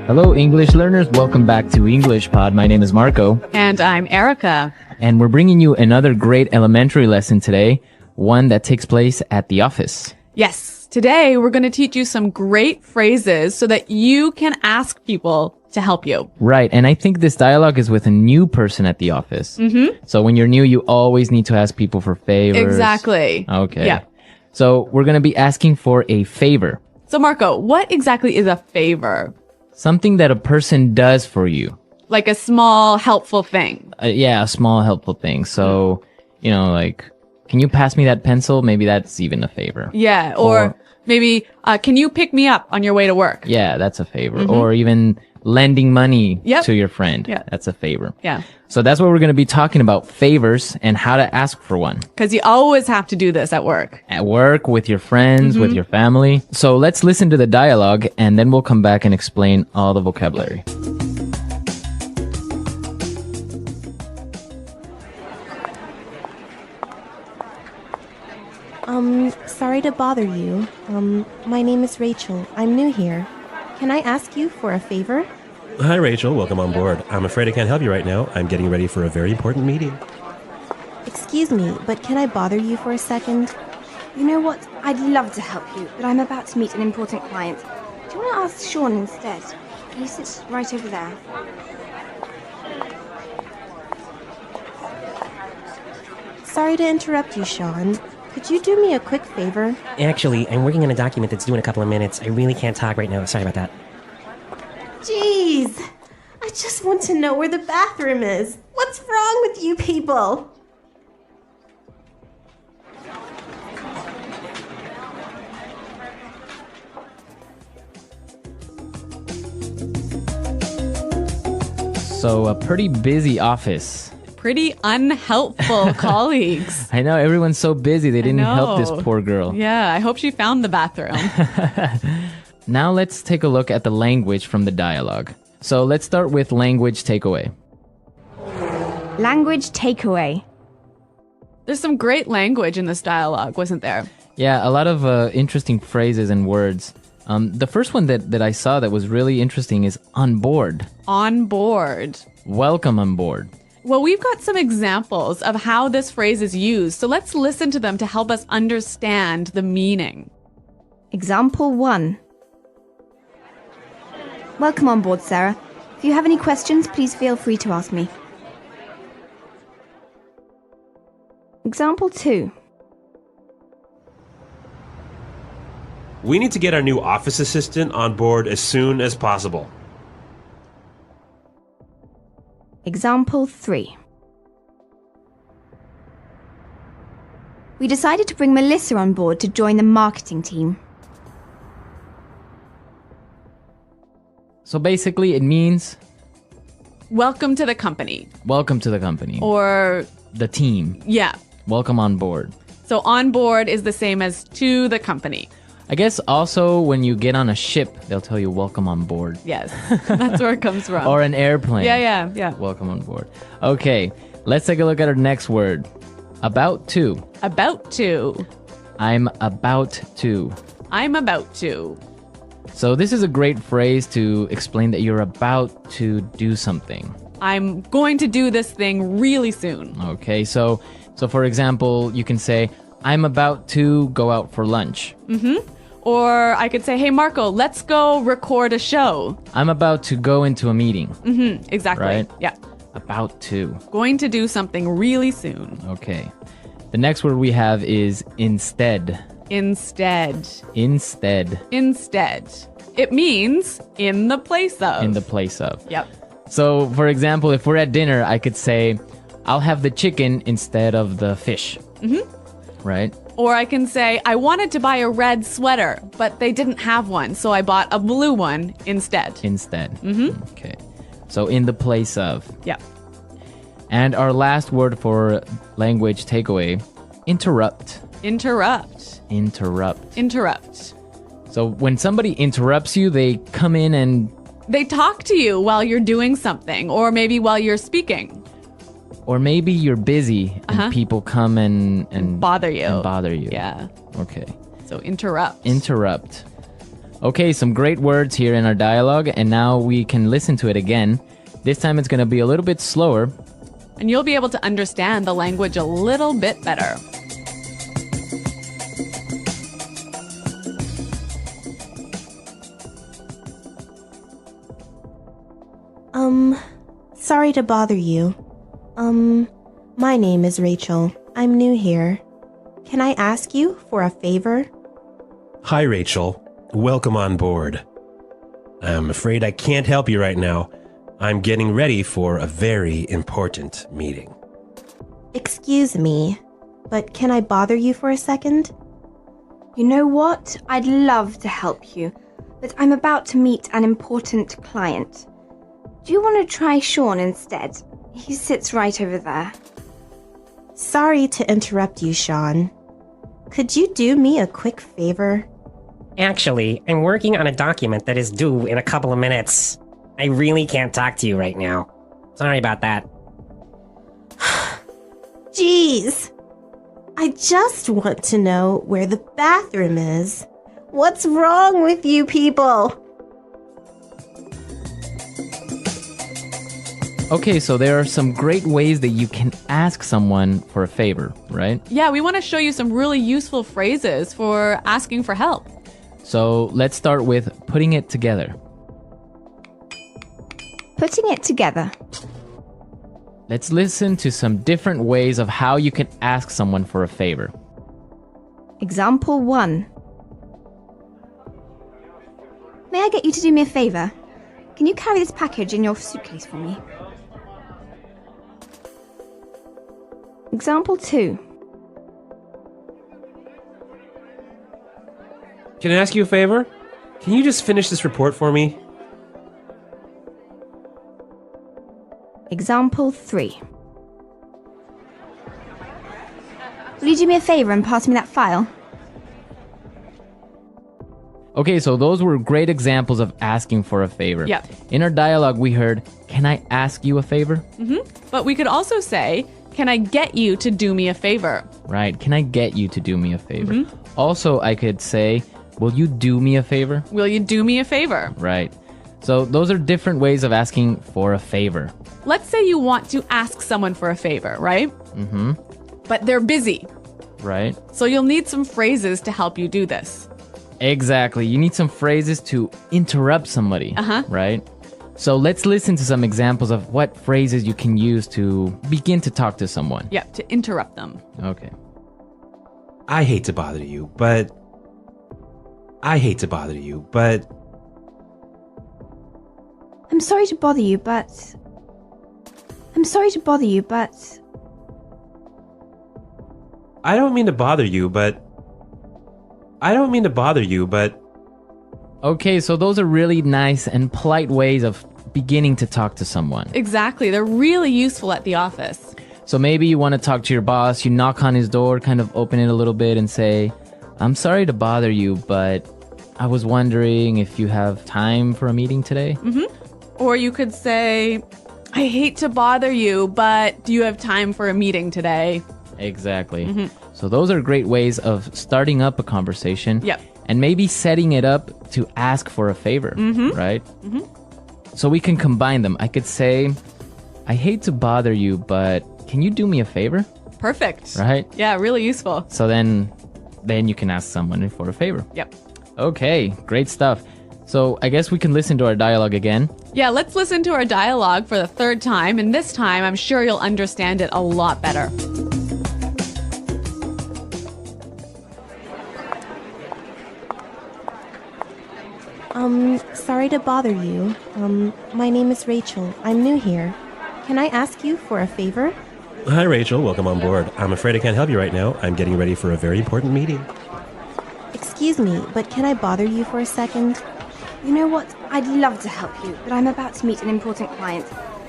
Hello, English learners. Welcome back to English Pod. My name is Marco. And I'm Erica. And we're bringing you another great elementary lesson today, one that takes place at the office. Yes, today we're going to teach you some great phrases so that you can ask people to help you. Right, and I think this dialogue is with a new person at the office. Mm-hmm. So when you're new, you always need to ask people for favors. Exactly. Okay. Yeah. So we're going to be asking for a favor. So Marco, what exactly is a favor? Something that a person does for you. Like a small helpful thing. Yeah, a small helpful thing. So, like, can you pass me that pencil? Maybe that's even a favor. Yeah, or maybe, can you pick me up on your way to work? Yeah, that's a favor. Or even lending money to your friend. Yeah. That's a favor. Yeah. So that's what we're going to be talking about, favors and how to ask for one. Because you always have to do this at work. At work, with your friends, with your family. So let's listen to the dialogue and then we'll come back and explain all the vocabulary. Sorry to bother you. My name is Rachel. I'm new here. Can I ask you for a favor? Hi, Rachel. Welcome on board. I'm afraid I can't help you right now. I'm getting ready for a very important meeting. Excuse me, but can I bother you for a second? You know what? I'd love to help you, but I'm about to meet an important client. Do you want to ask Sean instead? He sits right over there. Sorry to interrupt you, Sean. Could you do me a quick favor? Actually, I'm working on a document that's due in a couple of minutes. I really can't talk right now. Sorry about that. Jeez! I just want to know where the bathroom is. What's wrong with you people? So a pretty busy office. Pretty unhelpful colleagues. I know, everyone's so busy. They didn't help this poor girl. Yeah, I hope she found the bathroom. Now let's take a look at the language from the dialogue. So let's start with language takeaway. Language takeaway. There's some great language in this dialogue, wasn't there? Yeah, a lot of interesting phrases and words. The first one that I saw that was really interesting is on board. On board. Welcome on board. Well, we've got some examples of how this phrase is used, so let's listen to them to help us understand the meaning. Example 1. Welcome on board, Sarah. If you have any questions, please feel free to ask me. Example 2. We need to get our new office assistant on board as soon as possible. Example 3. We decided to bring Melissa on board to join the marketing team. So basically it means Welcome to the company. welcome to the company. Or, the team. yeah. Welcome on board. So on board is the same as to the company. I guess also when you get on a ship, they'll tell you welcome on board. Yes, that's where it comes from. Or an airplane. Yeah. Welcome on board. Okay, let's take a look at our next word. About to. About to. I'm about to. I'm about to. So this is a great phrase to explain that you're about to do something. I'm going to do this thing really soon. Okay, so for example, you can say, I'm about to go out for lunch. Or I could say, hey, Marco, let's go record a show. I'm about to go into a meeting. Exactly. Right. Yeah. About to. Going to do something really soon. Okay. The next word we have is instead. Instead. Instead. Instead. It means in the place of. In the place of. Yep. So, for example, if we're at dinner, I could say, I'll have the chicken instead of the fish. Right? Or I can say, I wanted to buy a red sweater, but they didn't have one, so I bought a blue one instead. Instead. Okay. So, in the place of. Yep. And our last word for language takeaway, interrupt. Interrupt. Interrupt. Interrupt. So, when somebody interrupts you, they come in and They talk to you while you're doing something, or maybe while you're speaking. Or maybe you're busy and people come and Bother you. And bother you. Yeah. Okay. So interrupt. Interrupt. Okay, some great words here in our dialogue, and now we can listen to it again. This time it's going to be a little bit slower. And you'll be able to understand the language a little bit better. Sorry to bother you. My name is Rachel. I'm new here. Can I ask you for a favor? Hi, Rachel. Welcome on board. I'm afraid I can't help you right now. I'm getting ready for a very important meeting. Excuse me, but can I bother you for a second? You know what? I'd love to help you, but I'm about to meet an important client. Do you want to try Sean instead? He sits right over there. Sorry to interrupt you, Sean. Could you do me a quick favor? Actually, I'm working on a document that is due in a couple of minutes. I really can't talk to you right now. Sorry about that. Jeez. I just want to know where the bathroom is. What's wrong with you people? Okay, so there are some great ways that you can ask someone for a favor, right? Yeah, we want to show you some really useful phrases for asking for help. So let's start with putting it together. Putting it together. Let's listen to some different ways of how you can ask someone for a favor. Example 1. May I get you to do me a favor? Can you carry this package in your suitcase for me? Example 2. Can I ask you a favor? Can you just finish this report for me? Example 3. Will you do me a favor and pass me that file? Okay, so those were great examples of asking for a favor. Yep. In our dialogue, we heard, "Can I ask you a favor?" But we could also say, can I get you to do me a favor? Right. Can I get you to do me a favor? Also, I could say, "Will you do me a favor?" Will you do me a favor? Right. So those are different ways of asking for a favor. Let's say you want to ask someone for a favor, right? But they're busy. Right? So you'll need some phrases to help you do this. Exactly. You need some phrases to interrupt somebody. Right? So let's listen to some examples of what phrases you can use to begin to talk to someone. Yeah, to interrupt them. Okay. I hate to bother you, but... I'm sorry to bother you, but... I don't mean to bother you, but... Okay, so those are really nice and polite ways of beginning to talk to someone. Exactly. They're really useful at the office. So maybe you want to talk to your boss, you knock on his door, kind of open it a little bit and say, "I'm sorry to bother you, but I was wondering if you have time for a meeting today?" Or you could say, "I hate to bother you, but do you have time for a meeting today?" Exactly. So those are great ways of starting up a conversation. Yep. And maybe setting it up to ask for a favor, right? So we can combine them. I could say, "I hate to bother you, but can you do me a favor?" Perfect. Right? Yeah, really useful. So then you can ask someone for a favor. Yep. Okay, great stuff. So I guess we can listen to our dialogue again. Yeah, let's listen to our dialogue for the third time, and this time I'm sure you'll understand it a lot better. Sorry to bother you. My name is Rachel. I'm new here. Can I ask you for a favor? Hi, Rachel. Welcome on board. I'm afraid I can't help you right now. I'm getting ready for a very important meeting. Excuse me, but can I bother you for a second? You know what? I'd love to help you, but I'm about to meet an important client.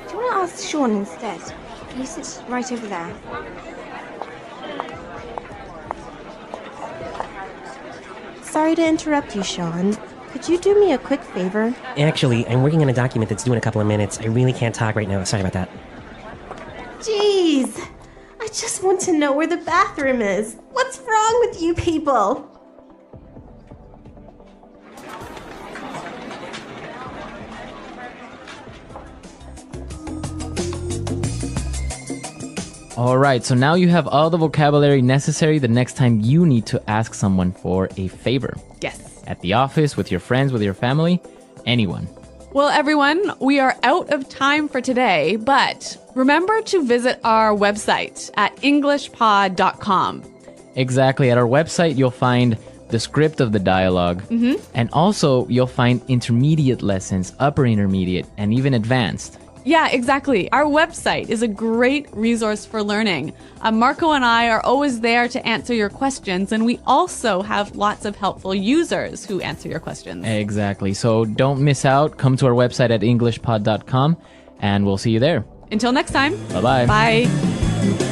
Do you want to ask Sean instead? He sits right over there. Sorry to interrupt you, Sean. Could you do me a quick favor? Actually, I'm working on a document that's due in a couple of minutes. I really can't talk right now. Sorry about that. Jeez. I just want to know where the bathroom is. What's wrong with you people? All right, so now you have all the vocabulary necessary the next time you need to ask someone for a favor. Yes. At the office, with your friends, with your family, anyone. Well, everyone, we are out of time for today, but remember to visit our website at englishpod.com. Exactly. At our website, you'll find the script of the dialogue. And also, you'll find intermediate lessons, upper intermediate, and even advanced. Yeah, exactly. Our website is a great resource for learning. Marco and I are always there to answer your questions, and we also have lots of helpful users who answer your questions. Exactly. So don't miss out. Come to our website at englishpod.com, and we'll see you there. Until next time. Bye-bye. Bye.